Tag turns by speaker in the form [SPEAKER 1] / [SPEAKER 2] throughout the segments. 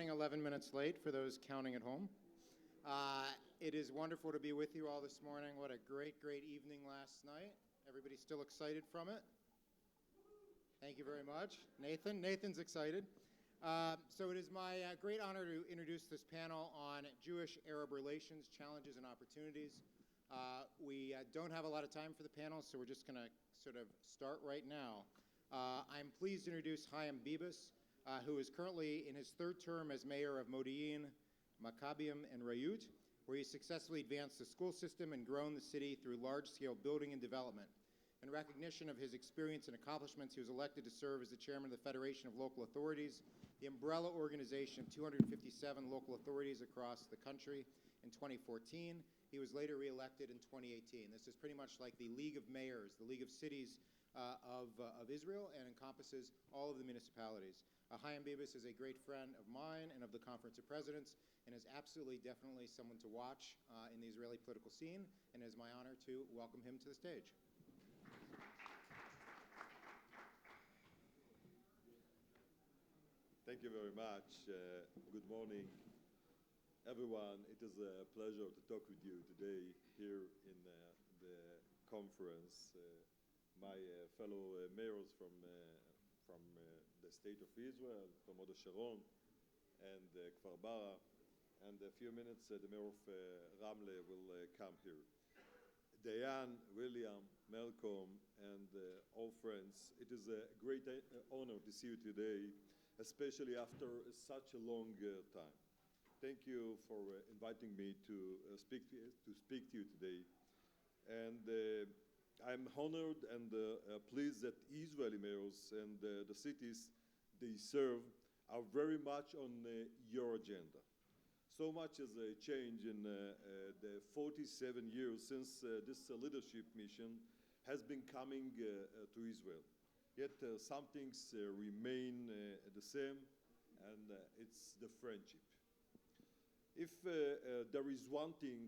[SPEAKER 1] running 11 minutes late for those counting at home. It is wonderful to be with you all this morning. What a great, great evening last night. Everybody still excited from it? Thank you very much. Nathan's excited. So it is my great honor to introduce this panel on Jewish-Arab relations, challenges and opportunities. We don't have a lot of time for the panel, so we're just going to sort of start right now. I'm pleased to introduce Haim Bibas, who is currently in his third term as mayor of Modi'in, Maccabiim, and Rayut, where he successfully advanced the school system and grown the city through large-scale building and development. In recognition of his experience and accomplishments, he was elected to serve as the chairman of the Federation of Local Authorities, the umbrella organization of 257 local authorities across the country in 2014. He was later reelected in 2018. This is pretty much like the League of Mayors, the League of Cities of Israel, and encompasses all of the municipalities. Haim Bibas is a great friend of mine and of the Conference of Presidents, and is absolutely, definitely someone to watch in the Israeli political scene, and it is my honor to welcome him to the stage.
[SPEAKER 2] Thank you very much. Good morning, everyone. It is a pleasure to talk with you today here in the conference. My fellow mayors from the state of Israel, from Hod HaSharon and Kfar Bara, and a few minutes the mayor of Ramle will come here. Diane, William, Malcolm, and all friends, it is a great honor to see you today, especially after such a long time. Thank you for inviting me to speak to you today. And I'm honored and pleased that Israeli mayors and the cities they serve are very much on your agenda. So much has changed in the 47 years since this leadership mission has been coming to Israel. Yet some things remain the same, and it's the friendship. If there is one thing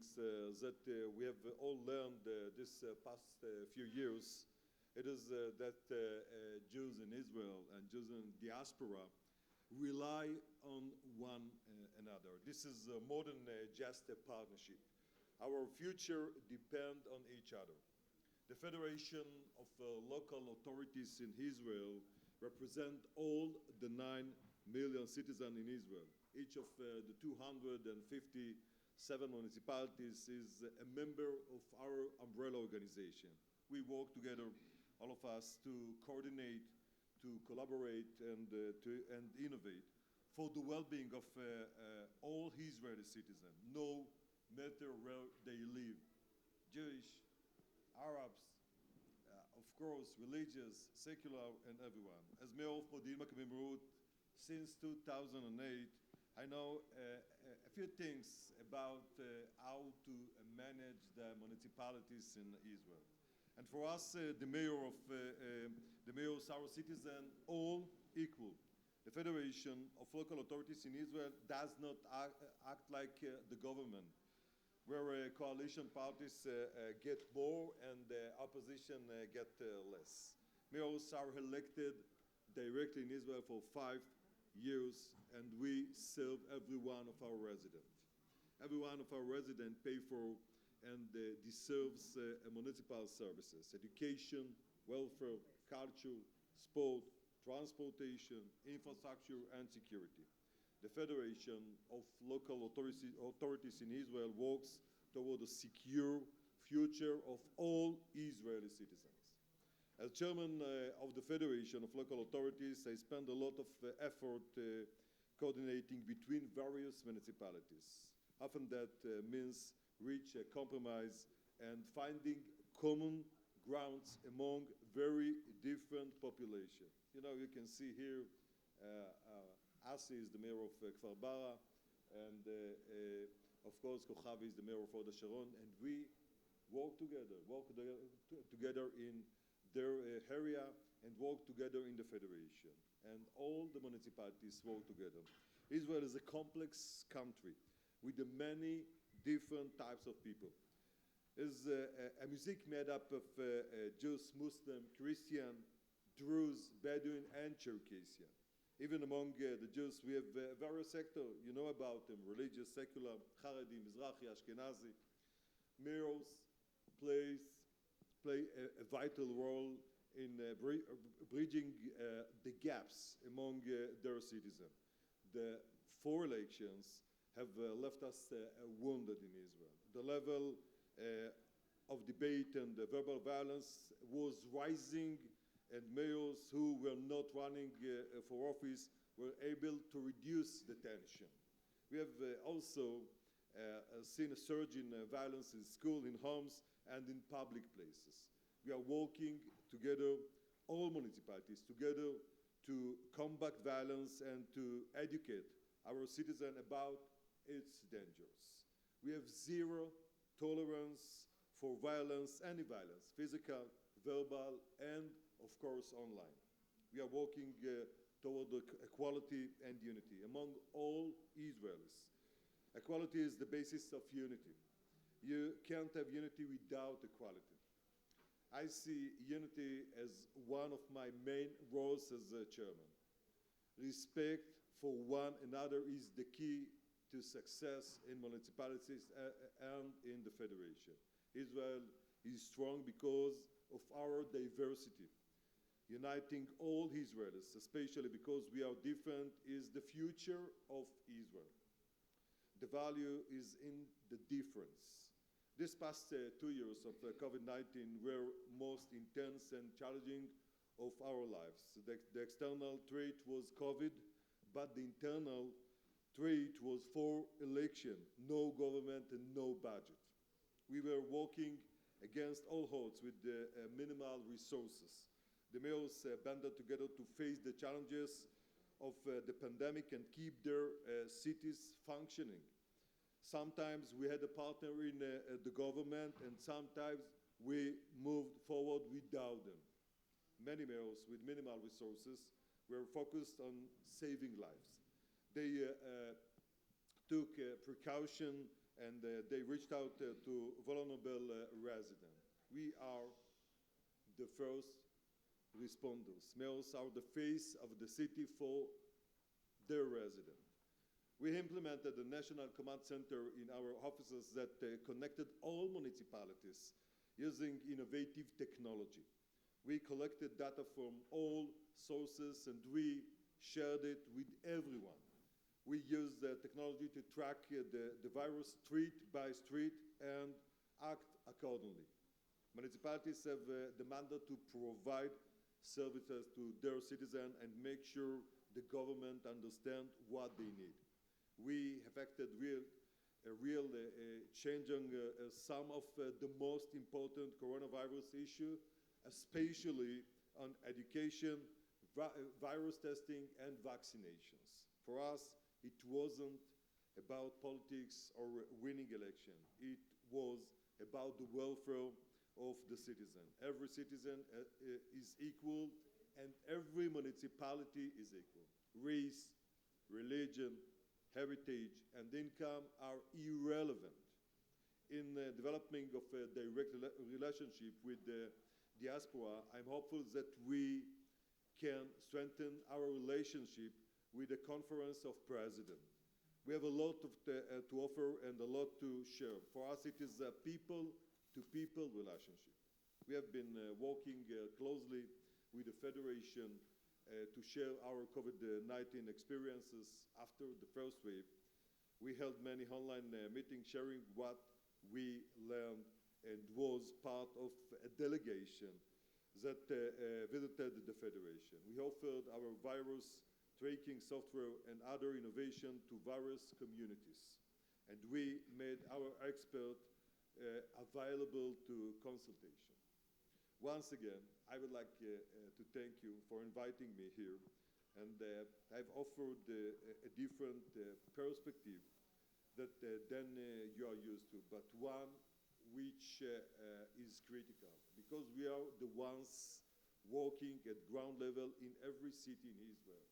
[SPEAKER 2] that we have all learned this past few years, it is that Jews in Israel and Jews in diaspora rely on one another. This is more than just a partnership. Our future depends on each other. The Federation of Local Authorities in Israel represent all the 9 million citizens in Israel. Each of the 257 municipalities is a member of our umbrella organization. We work together, all of us, to coordinate, to collaborate, and innovate for the well-being of all Israeli citizens, no matter where they live, Jewish, Arabs, of course, religious, secular, and everyone. As mayor of Modi'in, Maccabiim, since 2008, I know a few things about how to manage the municipalities in Israel. And for us, the mayors, our citizens, all equal. The Federation of Local Authorities in Israel does not act like the government, where coalition parties get more and the opposition get less. Mayors are elected directly in Israel for 5 years, and we serve every one of our residents. Every one of our residents pay for and deserves municipal services, education, welfare, culture, sport, transportation, infrastructure, and security. The Federation of Local Authorities in Israel works toward a secure future of all Israeli citizens. As chairman of the Federation of Local Authorities, I spend a lot of effort coordinating between various municipalities. Often that means reach a compromise and finding common grounds among very different populations. You know, you can see here Assi is the mayor of Kfar Bara, and of course Kochavi is the mayor of Hod HaSharon, and we work together in their area and work together in the federation. And all the municipalities work together. Israel is a complex country with many different types of people. It's a music made up of Jews, Muslim, Christian, Druze, Bedouin, and Cherkessian. Even among the Jews, we have various sectors. You know about them: religious, secular, Haredi, Mizrahi, Ashkenazi. Males plays play a vital role in bridging the gaps among their citizens. The four elections have left us wounded in Israel. The level of debate and verbal violence was rising, and mayors who were not running for office were able to reduce the tension. We have also seen a surge in violence in school, in homes, and in public places. We are working together, all municipalities together, to combat violence and to educate our citizens about its dangers. We have zero tolerance for violence, any violence, physical, verbal, and of course online. We are working toward equality and unity among all Israelis. Equality is the basis of unity. You can't have unity without equality. I see unity as one of my main roles as a chairman. Respect for one another is the key to success in municipalities and in the federation. Israel is strong because of our diversity. Uniting all Israelis, especially because we are different, is the future of Israel. The value is in the difference. This past 2 years of COVID-19 were most intense and challenging of our lives. The external threat was COVID, but the internal threat was for election, no government and no budget. We were working against all odds with minimal resources. The mayors banded together to face the challenges of the pandemic and keep their cities functioning. Sometimes we had a partner in the government, and sometimes we moved forward without them. Many mayors with minimal resources were focused on saving lives. They took precaution, and they reached out to vulnerable residents. We are the first responders. Mayors are the face of the city for their residents. We implemented a national command center in our offices that connected all municipalities using innovative technology. We collected data from all sources and we shared it with everyone. We used the technology to track the virus street by street and act accordingly. Municipalities have the mandate to provide services to their citizens and make sure the government understands what they need. We effected a real change on some of the most important coronavirus issues, especially on education, virus testing, and vaccinations. For us, it wasn't about politics or winning election. It was about the welfare of the citizen. Every citizen is equal, and every municipality is equal. Race, religion, heritage, and income are irrelevant. In developing of a direct relationship with the diaspora, I'm hopeful that we can strengthen our relationship with the Conference of Presidents. We have a lot to offer and a lot to share. For us, it is a people-to-people relationship. We have been working closely with the Federation to share our COVID-19 experiences after the first wave. We held many online meetings sharing what we learned and was part of a delegation that visited the Federation. We offered our virus tracking software and other innovation to various communities. And we made our expert available to consultation. Once again, I would like to thank you for inviting me here. And I've offered a different perspective that than you are used to, but one which is critical, because we are the ones working at ground level in every city in Israel.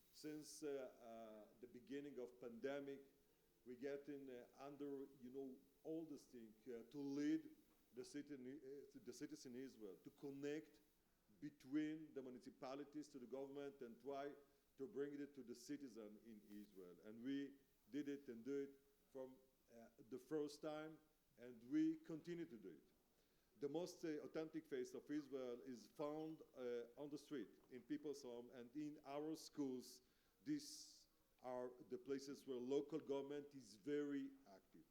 [SPEAKER 2] Since the beginning of pandemic, we get under all this thing to lead the cities in Israel, to connect between the municipalities to the government and try to bring it to the citizen in Israel. And we did it and do it from the first time, and we continue to do it. The most authentic face of Israel is found on the street, in people's home, and in our schools. These are the places where local government is very active.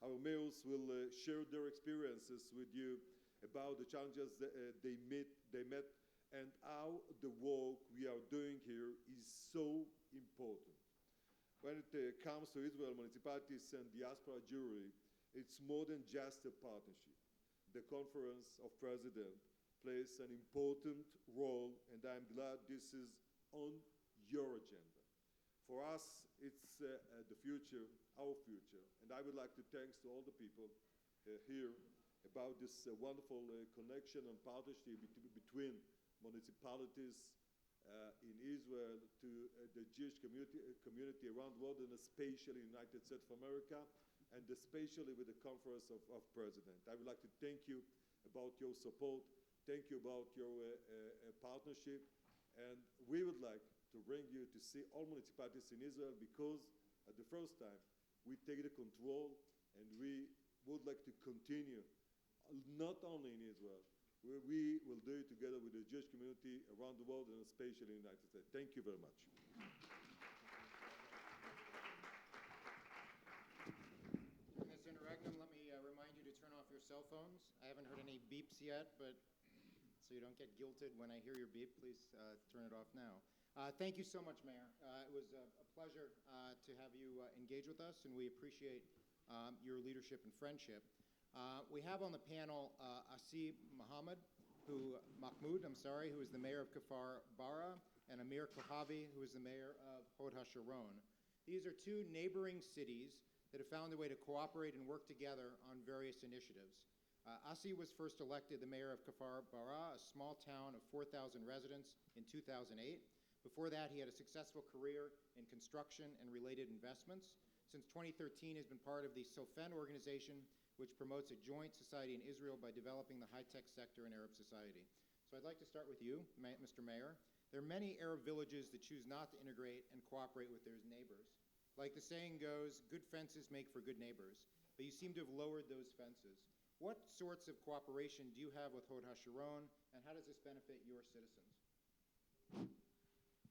[SPEAKER 2] Our mayors will share their experiences with you about the challenges they met, and how the work we are doing here is so important. When it comes to Israel municipalities and diaspora Jewry, it's more than just a partnership. The Conference of Presidents plays an important role, and I'm glad this is on your agenda. For us, it's the future, our future, and I would like to thank to all the people here about this wonderful connection and partnership between municipalities in Israel to the Jewish community around the world, and especially United States of America, and especially with the Conference of Presidents. I would like to thank you about your support, thank you about your partnership, and we would like to bring you to see all municipalities in Israel, because at the first time we take the control, and we would like to continue, not only in Israel, we will do it together with the Jewish community around the world, and especially in the United States. Thank you very much.
[SPEAKER 1] Let me remind you to turn off your cell phones. I haven't heard any beeps yet, but so you don't get guilted when I hear your beep, please turn it off now. Thank you so much, Mayor. It was a pleasure to have you engage with us, and we appreciate your leadership and friendship. We have on the panel Assi Mahmoud, who is the mayor of Kfar Bara, and Amir Kochavi, who is the mayor of Hod HaSharon. These are two neighboring cities that have found a way to cooperate and work together on various initiatives. Assi was first elected the mayor of Kfar Bara, a small town of 4,000 residents, in 2008. Before that, he had a successful career in construction and related investments. Since 2013, he's been part of the Sofen organization, which promotes a joint society in Israel by developing the high-tech sector in Arab society. So I'd like to start with you, Mr. Mayor. There are many Arab villages that choose not to integrate and cooperate with their neighbors. Like the saying goes, good fences make for good neighbors, but you seem to have lowered those fences. What sorts of cooperation do you have with Hod HaSharon, and how does this benefit your citizens?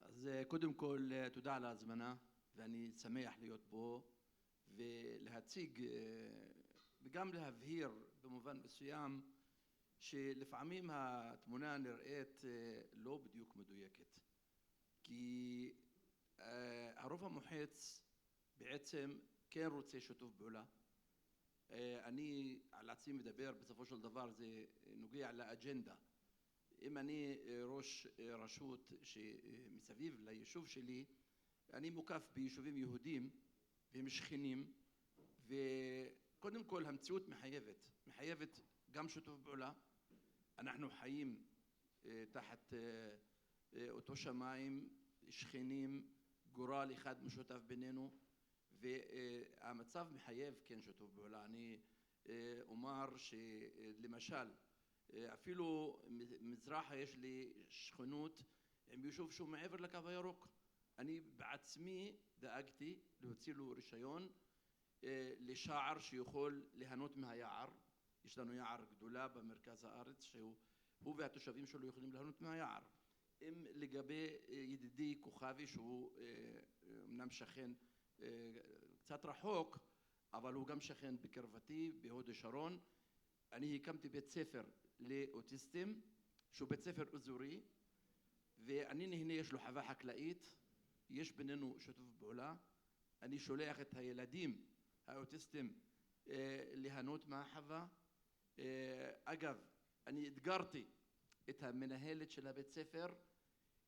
[SPEAKER 3] אז קודם כל תודה על ההזמנה, ואני שמח להיות פה ולהציג וגם להבהיר במובן מסוים שלפעמים התמונה נראית לא בדיוק מדויקת, כי הרוב המוחץ בעצם כן רוצה שיתוף פעולה. אני על עצמי מדבר, בסופו של דבר זה נוגע לאג'נדה. אם אני ראש רשות שמסביב ליישוב שלי, אני מוקף ביישובים יהודים והם שכנים, וקודם כל המציאות מחייבת גם שיתוף פעולה. אנחנו חיים תחת אותו שמיים, שכנים, גורל אחד משותף בינינו, והמצב מחייב כן שיתוף פעולה. אני אומר שלמשל, אפילו מזרחה יש לי שכנות עם יישוב שהוא מעבר לקו הירוק. אני בעצמי דאגתי להוציא לו רישיון לשער שיכול ליהנות מהיער. יש לנו יער גדולה במרכז הארץ שהוא והתושבים שלו יכולים ליהנות מהיער. אם לגבי ידידי כוכבי, שהוא אמנם שכן קצת רחוק, אבל הוא גם שכן בקרבתי בהוד השרון, אני הקמתי בית ספר לאוטיסטים, שהוא בית ספר אזורי, ואני נהנה, יש לו חווה חקלאית, יש בינינו שיתוף פעולה. אני שולח את הילדים האוטיסטים ליהנות מהחווה. אגב, אני אתגרתי את המנהלת של הבית ספר,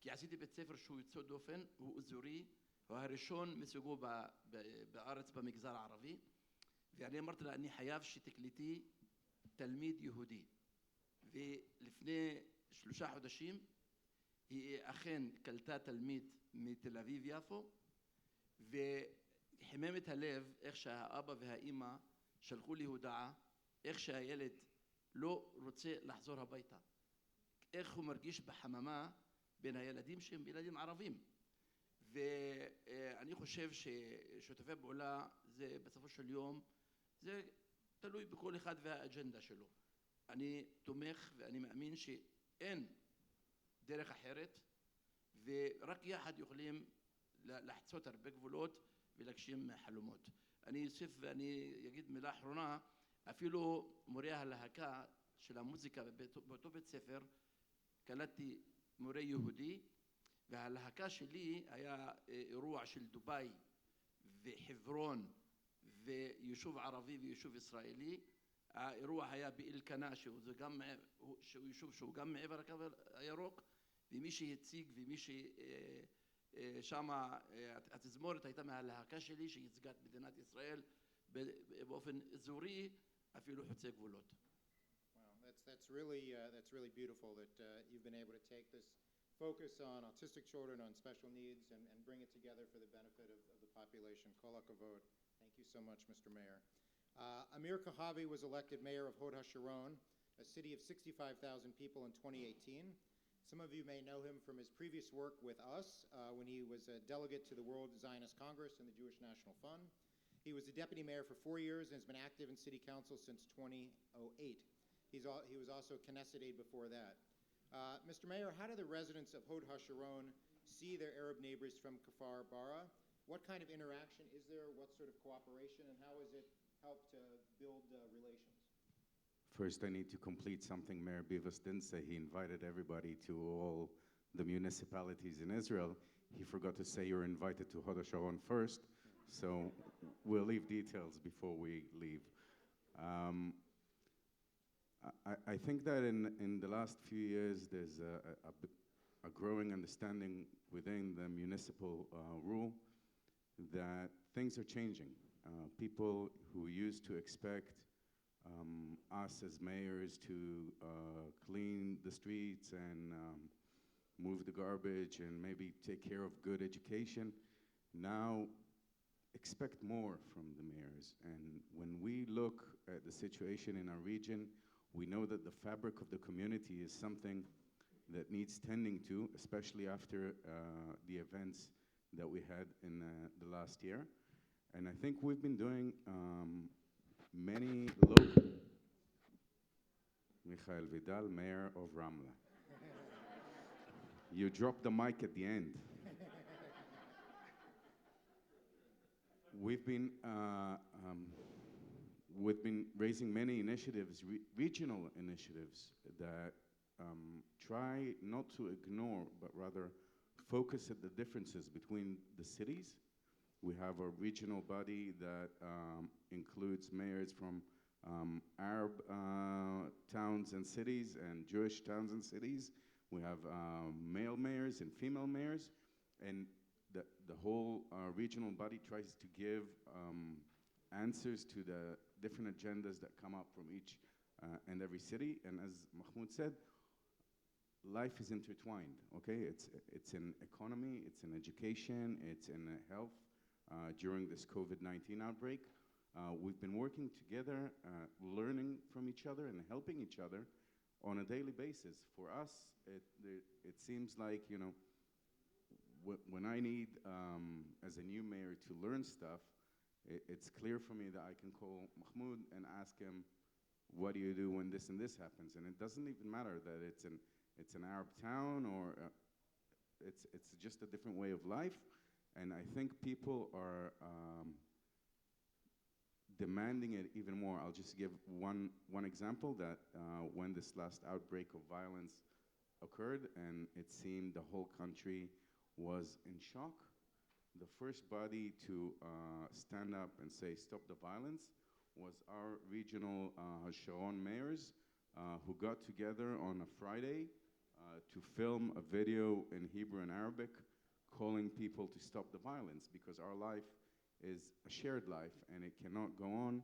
[SPEAKER 3] כי עשיתי בית ספר שהוא יוצא דופן, הוא אזורי, הוא הראשון מסוגו בארץ במגזר הערבי, ואני אמרתי לה, אני חייב שתקלטי תלמיד יהודי. ולפני 3 חודשים היא אכן קלטה תלמיד מתל אביב יפו, וחימם את הלב איך שהאבא והאימא שלחו לי הודעה, איך שהילד לא רוצה לחזור הביתה, איך הוא מרגיש בחממה בין הילדים שהם ילדים ערבים. ואני חושב ששיתופי פעולה זה בסופו של יום, זה תלוי בכל אחד והאג'נדה שלו. אני תומך ואני מאמין שאין דרך אחרת, ורק יחד יכולים לחצות הרבה גבולות ולהגשים חלומות. אני אוסיף ואני אגיד מילה אחרונה, אפילו מורי הלהקה של המוזיקה באותו בית ספר, קלטתי מורה יהודי, והלהקה שלי היה אירוע של דובאי וחברון ויישוב ערבי ויישוב ישראלי. האירוע היה באלקנה, שהוא יישוב שהוא גם מעבר לקו הירוק, ומי שהציג ומי ששם התזמורת הייתה מהלהקה שלי שייצגה את מדינת ישראל באופן אזורי, אפילו חוצה גבולות.
[SPEAKER 1] Wow, that's really beautiful that you've been able to take this focus on autistic children, on special needs, and bring it together for the benefit of the population. Kol hakavod. Thank you so much, Mr. Mayor. Amir Kochavi was elected mayor of Hod HaSharon, a city of 65,000 people in 2018. Some of you may know him from his previous work with us when he was a delegate to the World Zionist Congress and the Jewish National Fund. He was the deputy mayor for 4 years and has been active in city council since 2008. He was also Knesset aide before that. Mr. Mayor, how do the residents of Hod HaSharon see their Arab neighbors from Kfar Bara? What kind of interaction is there? What sort of cooperation, and how has it helped to build relations?
[SPEAKER 4] First, I need to complete something Mayor Bibas didn't say. He invited everybody to all the municipalities in Israel. He forgot to say you're invited to Hod HaSharon first, so we'll leave details before we leave. I think that in the last few years, there's a growing understanding within the municipal rule that things are changing. People who used to expect us as mayors to clean the streets and move the garbage and maybe take care of good education now expect more from the mayors. And when we look at the situation in our region, we know that the fabric of the community is something that needs tending to, especially after the events that we had in the last year. And I think we've been doing many local... Vidal, Mayor of Ramla. You dropped the mic at the end. We've been raising many initiatives, regional initiatives that try not to ignore, but rather focus at the differences between the cities. We have a regional body that includes mayors from Arab towns and cities and Jewish towns and cities. We have male mayors and female mayors, and the whole regional body tries to give answers to the different agendas that come up from each and every city. And as Mahmoud said, life is intertwined, okay? It's in economy, it's in education, it's in health. During this COVID-19 outbreak, we've been working together, learning from each other and helping each other on a daily basis. For us, it seems like, you know, when I need, as a new mayor, to learn stuff, it's clear for me that I can call Mahmoud and ask him, what do you do when this and this happens? And it doesn't even matter that it's an Arab town or it's just a different way of life. And I think people are demanding it even more. I'll just give one example that when this last outbreak of violence occurred and it seemed the whole country was in shock, the first body to stand up and say stop the violence was our regional Sharon mayors who got together on a Friday to film a video in Hebrew and Arabic calling people to stop the violence, because our life is a shared life and it cannot go on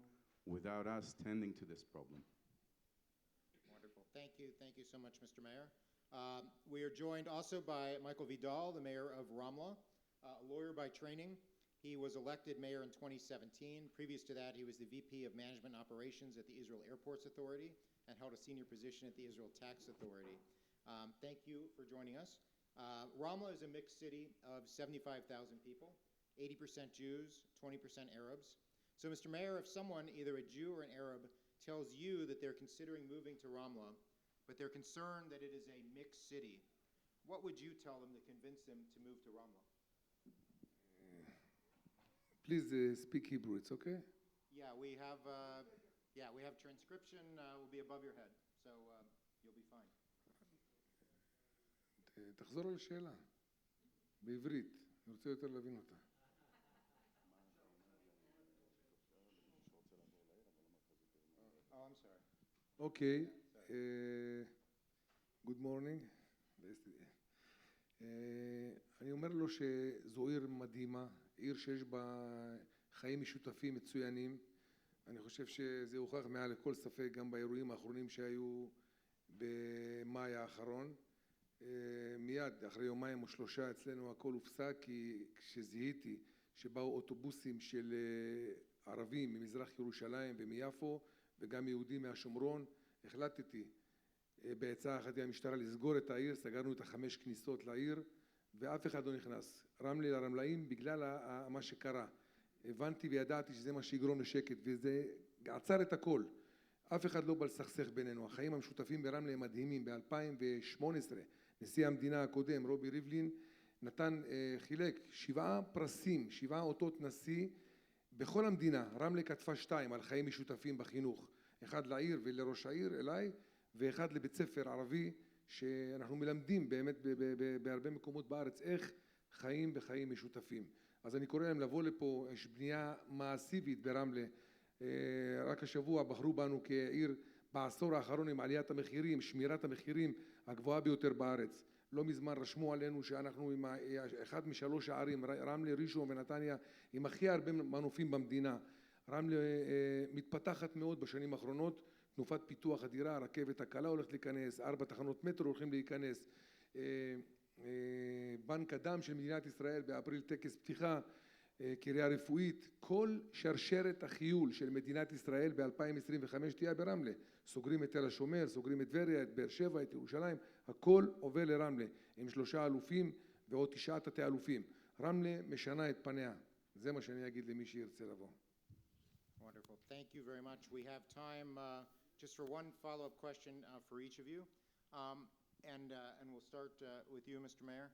[SPEAKER 4] without us tending to this problem.
[SPEAKER 1] Wonderful. Thank you so much, Mr. Mayor. We are joined also by Michael Vidal, the mayor of Ramla, a lawyer by training. He was elected mayor in 2017. Previous to that, he was the VP of Management Operations at the Israel Airports Authority and held a senior position at the Israel Tax Authority. Thank you for joining us. Ramla is a mixed city of 75,000 people, 80% Jews, 20% Arabs. So, Mr. Mayor, if someone, either a Jew or an Arab, tells you that they're considering moving to Ramla, but they're concerned that it is a mixed city, what would you tell them to convince them to move to Ramla?
[SPEAKER 5] Please speak Hebrew, it's okay?
[SPEAKER 1] Yeah, we have transcription will be above your head, so you'll be fine.
[SPEAKER 5] תחזור על השאלה, בעברית, אני רוצה יותר להבין אותה.
[SPEAKER 1] Oh, I'm sorry.
[SPEAKER 5] אוקיי, good morning. אני אומר לו שזו עיר מדהימה, עיר שיש בה חיים משותפים מצוינים. אני חושב שזה הוכח מעל לכל ספק גם באירועים האחרונים שהיו במאי האחרון. מיד אחרי יומיים או שלושה אצלנו הכל הופסק, כי כשזיהיתי שבאו אוטובוסים של ערבים ממזרח ירושלים ומיפו וגם יהודים מהשומרון, החלטתי בעצה אחת עם המשטרה לסגור את העיר. סגרנו את 5 כניסות לעיר ואף אחד לא נכנס. רמלה לרמלאים בגלל מה שקרה. הבנתי וידעתי שזה מה שיגרום לשקט, וזה עצר את הכל. אף אחד לא בא לסכסך בינינו. החיים המשותפים ברמלה הם מדהימים. ב-2018 נשיא המדינה הקודם רובי ריבלין חילק 7 פרסים, 7 אותות נשיא בכל המדינה. רמלה כתבה 2 על חיים משותפים בחינוך, 1 לעיר ולראש העיר אליי, ו1 לבית ספר ערבי, שאנחנו מלמדים באמת בהרבה מקומות בארץ איך חיים בחיים משותפים. אז אני קורא להם לבוא לפה. יש בנייה מאסיבית ברמלה. רק השבוע בחרו בנו כעיר בעשור האחרון עם עליית המחירים, שמירת המחירים הגבוהה ביותר בארץ. לא מזמן רשמו עלינו שאנחנו עם אחד מ3 הערים, רמלה, ראשון ונתניה, עם הכי הרבה מנופים במדינה. רמלה מתפתחת מאוד בשנים האחרונות, תנופת פיתוח אדירה, הרכבת הקלה הולכת להיכנס, 4 תחנות מטרו הולכים להיכנס, בנק הדם של מדינת ישראל באפריל טקס פתיחה, קריה רפואית. כל שרשרת החיול של מדינת ישראל ב-2025 תהיה ברמלה. סוגרים את תל השומר, סוגרים את טבריה, את באר שבע, את ירושלים, הכל עובר לרמלה עם 3 אלופים ועוד 9 תתי אלופים. רמלה משנה את פניה. זה מה שאני אגיד למי שירצה לבוא.
[SPEAKER 1] Wonderful. Thank you very much. We have time just for one follow-up question for each of you. And we'll start with you, Mr. Mayor.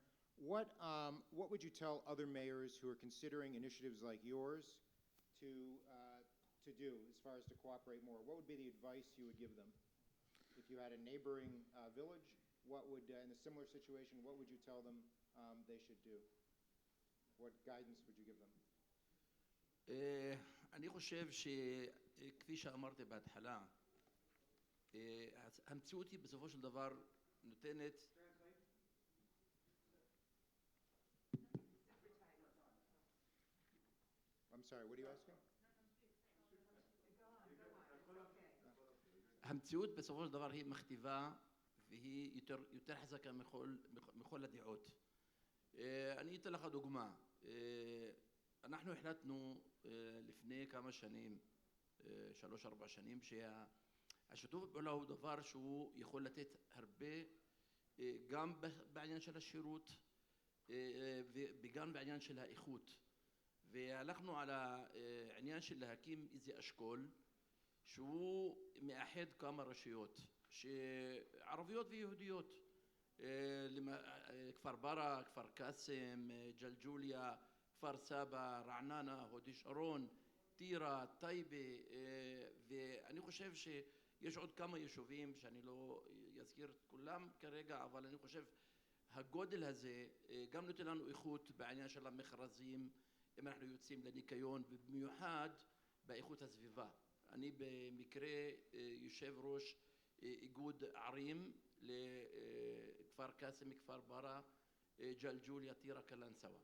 [SPEAKER 1] What would you tell other mayors who are considering initiatives like yours to do as far as to cooperate more? What would be the advice you would give them? If you had a neighboring village, what would, in a similar situation, what would you tell them they should do? What guidance would you give them?
[SPEAKER 3] אני חושב שכפי שאמרתי בהתחלה, המציאות היא בסופו של דבר נותנת
[SPEAKER 1] I'm sorry, what are you asking?
[SPEAKER 3] המציאות בסופו של דבר היא מכתיבה והיא יותר חזקה מכל הדעות. אני אתן לך דוגמה. אנחנו החלטנו לפני כמה שנים, 3-4 שנים, שהשיתוף פעולה הוא דבר שהוא יכול לתת הרבה, גם בעניין של השירות וגם בעניין של האיכות. והלכנו על העניין של להקים איזה אשכול שהוא מאחד כמה רשויות ערביות ויהודיות, כפר ברא, כפר קאסם, ג'לג'וליה, כפר סבא, רעננה, הוד שרון, טירה, טייבה, ואני חושב שיש עוד כמה יישובים שאני לא אזכיר את כולם כרגע, אבל אני חושב הגודל הזה גם נותן לנו איכות בעניין של המכרזים אם אנחנו יוצאים לניקיון, ובמיוחד באיכות הסביבה. אני במקרה יושב ראש איגוד ערים לכפר קאסם, כפר ברא, ג'לג'וליה, טירה, קלנסווה.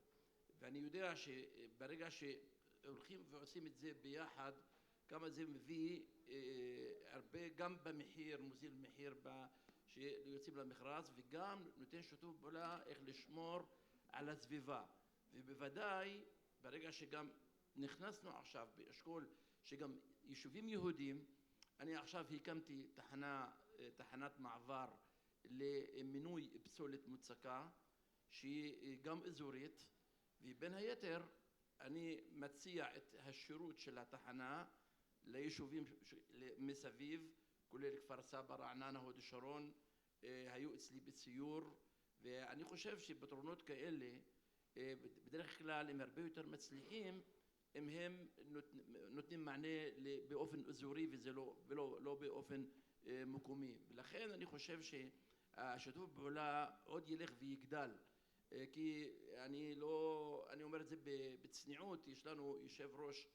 [SPEAKER 3] ואני יודע שברגע שהולכים ועושים את זה ביחד, כמה זה מביא הרבה, גם במחיר, מוזיל מחיר שיוצאים למכרז, וגם נותן שיתוף פעולה איך לשמור על הסביבה. ובוודאי, ברגע שגם נכנסנו עכשיו באשכול שגם יישובים יהודים, אני עכשיו הקמתי תחנת מעבר למינוי פסולת מוצקה, שהיא גם אזורית, ובין היתר אני מציע את השירות של התחנה ליישובים מסביב, כולל כפר סבא, רעננה, הוד השרון, היו אצלי בסיור, ואני חושב שפתרונות כאלה בדרך כלל הם הרבה יותר מצליחים אם הם נותנים מענה באופן אזורי וזה לא באופן מקומי. ולכן אני חושב שהשיתוף פעולה עוד ילך ויגדל, כי אני אומר את זה בצניעות, יש לנו יושב ראש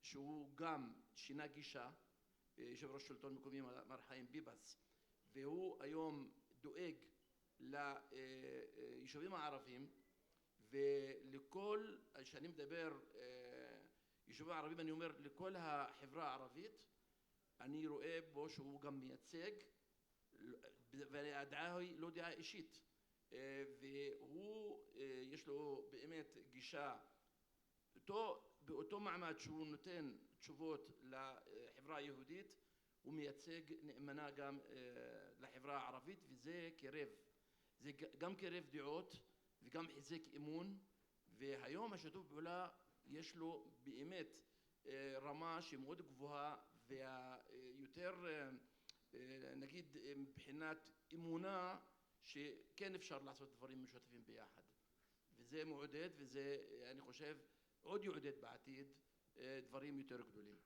[SPEAKER 3] שהוא גם שינה גישה, יושב ראש שלטון מקומי מר חיים ביבס, והוא היום דואג ליישובים הערבים, ולכל, כשאני מדבר יישובים ערבים, אני אומר לכל החברה הערבית, אני רואה בו שהוא גם מייצג, והדעה היא לא דעה אישית, והוא יש לו באמת גישה, באותו מעמד שהוא נותן תשובות לחברה היהודית, הוא מייצג נאמנה גם לחברה הערבית, וזה קרב, זה גם קרב דעות וגם חיזק אמון, והיום השיתוף פעולה יש לו באמת רמה שמאוד גבוהה, ויותר נגיד מבחינת אמונה שכן אפשר לעשות דברים משותפים ביחד, וזה מעודד, וזה אני חושב עוד יעודד בעתיד דברים יותר גדולים.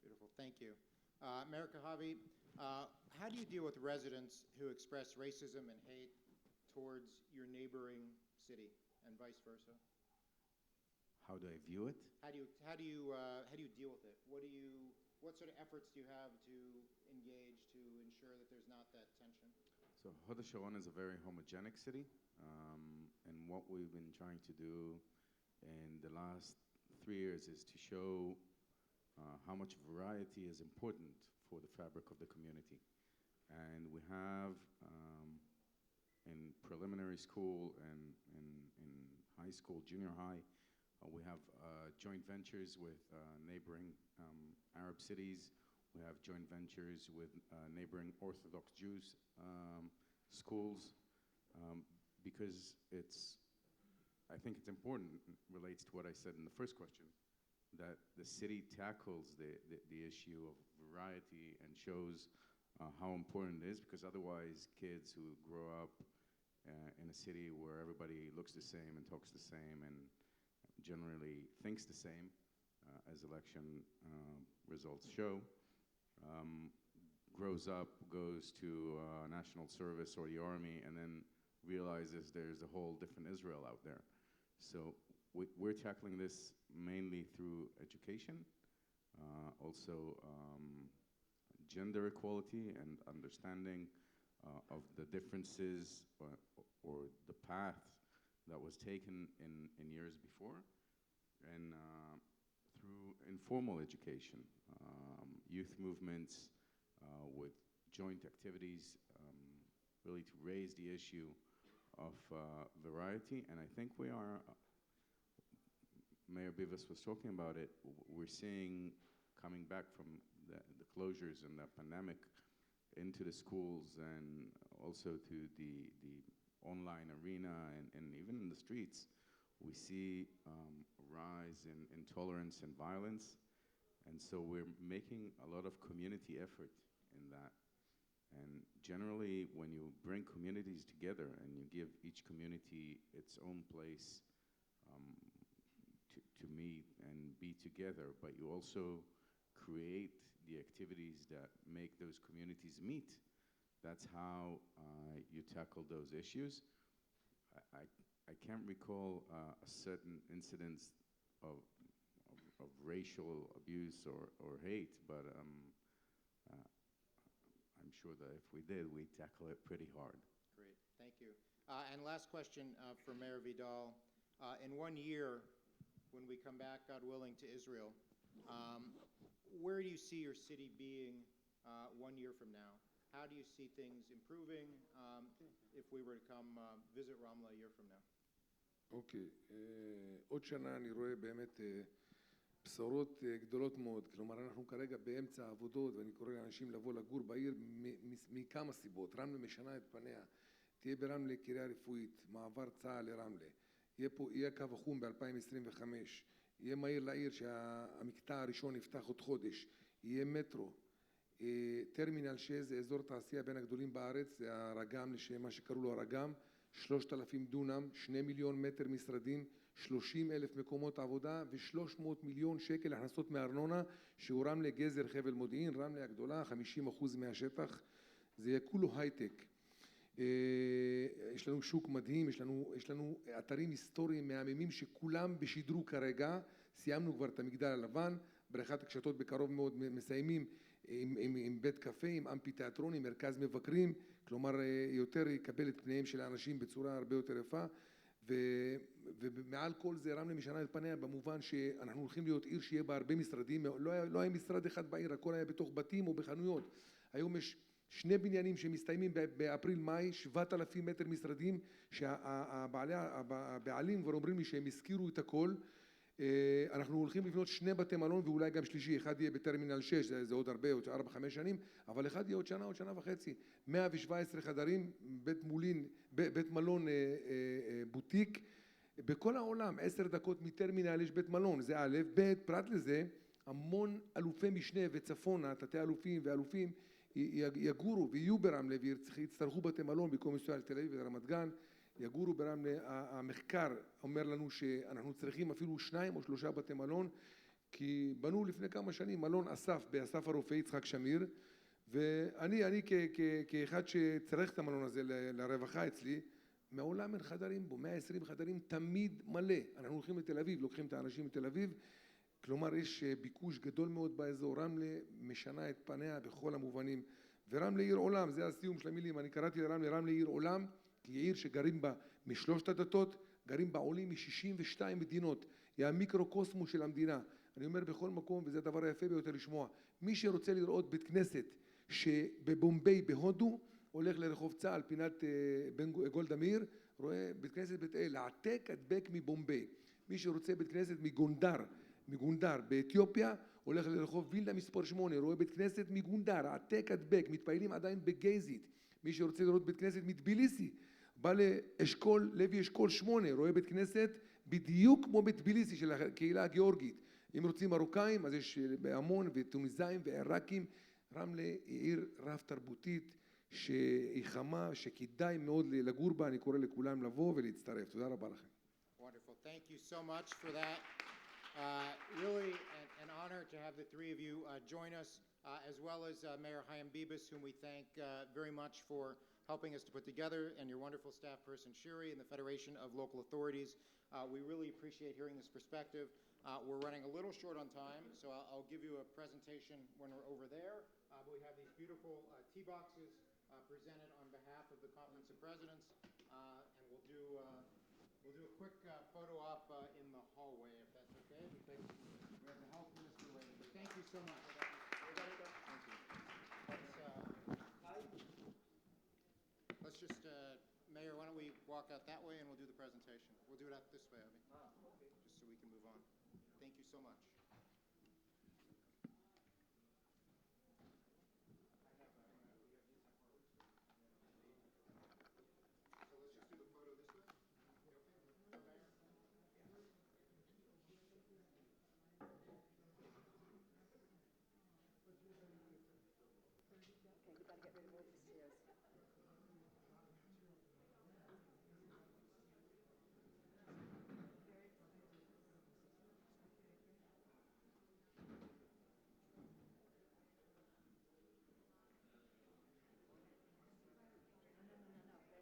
[SPEAKER 1] Beautiful, thank you. Mayor Kochavi, how do you deal with residents who express racism and hate towards your neighboring city and vice versa?
[SPEAKER 4] How do I view it?
[SPEAKER 1] How do you deal with it? What sort of efforts do you have to engage to ensure that there's not that tension?
[SPEAKER 4] So Hod HaSharon is a very homogenic city, and what we've been trying to do in the last 3 years is to show how much variety is important for the fabric of the community. And we have in preliminary school and in high school, junior high, we have joint ventures with neighboring Arab cities. We have joint ventures with neighboring Orthodox Jews schools, because I think it's important, relates to what I said in the first question, that the city tackles the issue of variety and shows how important it is, because otherwise kids who grow up in a city where everybody looks the same and talks the same and generally thinks the same, as election results show, grows up, goes to national service or the army, and then realizes there's a whole different Israel out there. So we're tackling this mainly through education, also gender equality and understanding of the differences or the path that was taken in years before, and through informal education, youth movements with joint activities, really to raise the issue of variety. And I think we are, Mayor Bibas was talking about it, we're seeing coming back from the closures and the pandemic into the schools and also to the online arena and even in the streets, we see a rise in intolerance and violence. And so we're making a lot of community effort in that. And generally, when you bring communities together and you give each community its own place to meet and be together, but you also create the activities that make those communities meet, that's how you tackle those issues. I can't recall a certain incidents of racial abuse or hate, but I'm sure that if we did, we'd tackle it pretty hard.
[SPEAKER 1] Great, thank you. And last question for Mayor Vidal. In 1 year, when we come back, God willing, to Israel, where do you see your city being 1 year from now? How do you see things improving if we were to come visit Ramla a year from now?
[SPEAKER 5] אוקיי, עוד שנה אני רואה באמת בשורות גדולות מאוד. כלומר, אנחנו כרגע באמצע העבודות, ואני קורא לאנשים לבוא לגור בעיר מכמה סיבות. רמלה משנה את פניה, תהיה ברמלה קריה רפואית, מעבר צה"ל לרמלה, יהיה קו החום ב-2025, יהיה מהיר לעיר שהמקטע הראשון יפתח עוד חודש, יהיה מטרו, טרמינל 6 זה אזור תעשייה בין הגדולים בארץ, זה הרגם, מה שקראו לו הרגם, 3,000 דונם, 2 מיליון מטר משרדים, 30,000 מקומות עבודה ו300 מיליון שקל הכנסות מארנונה, שהוא רמלה גזר חבל מודיעין, רמלה הגדולה, 50% מהשטח, זה יהיה כולו הייטק. יש לנו שוק מדהים, יש לנו אתרים היסטוריים מהממים שכולם בשדרוג כרגע, סיימנו כבר את המגדל הלבן, בריכת הקשתות בקרוב מאוד מסיימים עם בית קפה, עם אמפיתיאטרון, עם מרכז מבקרים, כלומר יותר יקבל את פניהם של האנשים בצורה הרבה יותר יפה, ומעל כל זה רמלה משנה את פניה במובן שאנחנו הולכים להיות עיר שיהיה בה הרבה משרדים, לא היה משרד אחד בעיר, הכל היה בתוך בתים או בחנויות. היום יש 2 בניינים שמסתיימים באפריל-מאי, 7,000 מטר משרדים, שהבעלים כבר אומרים לי שהם הזכירו את הכל. אנחנו הולכים לבנות 2 בתי מלון ואולי גם שלישי, אחד יהיה בטרמינל 6, זה עוד הרבה, עוד 4-5 שנים, אבל אחד יהיה עוד שנה וחצי, 117 חדרים, בית מלון בוטיק, בכל העולם 10 דקות מטרמינל יש בית מלון, זה א', ב', פרט לזה, המון אלופי משנה וצפונה, תתי אלופים ואלופים, יגורו ויהיו ברמלה ויצטרכו בתי מלון במקום לנסוע לתל אביב ולרמת גן, יגורו ברמלה. המחקר אומר לנו שאנחנו צריכים אפילו 2 או 3 בתי מלון, כי בנו לפני כמה שנים מלון אסף באסף הרופא יצחק שמיר, ואני כאחד שצריך את המלון הזה לרווחה אצלי, מעולם אין חדרים בו, 120 חדרים תמיד מלא. אנחנו הולכים לתל אביב, לוקחים את האנשים לתל אביב, כלומר יש ביקוש גדול מאוד באזור. רמלה משנה את פניה בכל המובנים, ורמלה עיר עולם, זה הסיום של המילים. אני קראתי לרמלה, רמלה עיר עולם, כי היא עיר שגרים בה משלושת הדתות, גרים בה עולים מ-62 מדינות, היא המיקרוקוסמוס של המדינה. אני אומר בכל מקום, וזה הדבר היפה ביותר לשמוע, מי שרוצה לראות בית כנסת שבבומביי בהודו, הולך לרחוב צה"ל, פינת גולדה מאיר, רואה בית כנסת בית אל, העתק הדבק מבומביי. מי שרוצה בית כנסת מגונדר באתיופיה, הולך לרחוב וילדה מספר 8, רואה בית כנסת מגונדר, העתק הדבק, מתפעלים עדיין בגייזית. מי שרוצה לראות בית כנסת מטביליסי, בא לאשכול, לוי אשכול 8, רואה בית כנסת בדיוק כמו בטביליסי של הקהילה הגיאורגית. אם רוצים מרוקאים, אז יש בהמון וטוניסאים ועיראקים. רמלה היא עיר רב תרבותית שהיא חמה, שכדאי מאוד לגור בה. אני קורא לכולם לבוא ולהצטרף. תודה רבה לכם.
[SPEAKER 1] Wonderful. Thank you so much for that. Really an honor to have the three of you join us, as well as Mayor Haim Bibas, whom we thank very much for helping us to put together, and your wonderful staff person, Shiri, and the Federation of Local Authorities. We really appreciate hearing this perspective. We're running a little short on time, so I'll give you a presentation when we're over there. But we have these beautiful tea boxes presented on behalf of the Conference of Presidents, and we'll do a quick photo op in the hallway, if that's okay, because we have the health minister waiting. But thank you so much. Thank you. Let's just, Mayor, why don't we walk out that way and we'll do the presentation. We'll do it out this way, Abby.